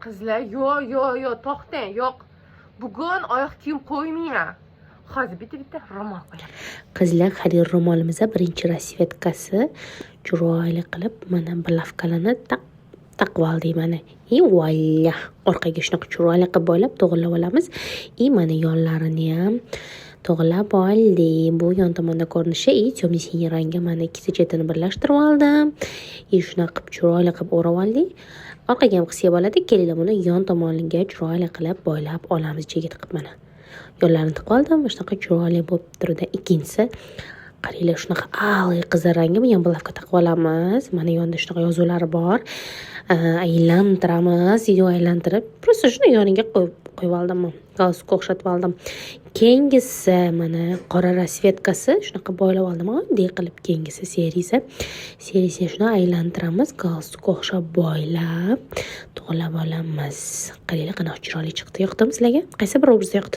Qizlar, yo'q, to'xtang, yo'q. Bugun oyoq kiyim qo'ymayman. Hozir bitta ro'mol qo'yaman. Qizlar, xarid ro'molimizda birinchi rasvetkasi chiroyli qilib mana blavkalarni taqib oldik mana. Valla orqaga shunaqa chiroyli qilib bo'ylab to'g'rilab olamiz. Mana yonlarini ham to'g'rilab oldik. Bu yon tomonda ko'rinishi temno-siniy rangga mana ikkita chetini birlashtirib oldim. Shunaqa qilib chiroyli qilib o'rab oldik. Orqaga ham qisga bo'ladi. Kelinglar buni yon tomoniga chiroyli qilib bo'ylab olamiz. Chigit qilib mana. Yo'llarini tiqib oldim. Shunaqa chiroyli bo'lib turdi. Ikkinchisi qaranglar, shunaqa alik qizil rangi bu ham blavka taqib olamiz. Mana yonda shunaqa yozuvlari bor. Aylantiramiz, aylantirib, просто shuni yoniga qo'yib oldim. Galstuk o'xshatib oldim. Keyingisi mana qora rasvetkasi shunaqa bo'ylab oldim. Oddiy qilib keyingisi seriyasi shuni aylantiramiz. Galstuk o'xshab bo'ylab to'g'rilab olamiz. Qaranglar, qanaqa chiroyli chiqdi. Yoqdimi sizlarga? Qaysi biri o'zingizga yoqdi?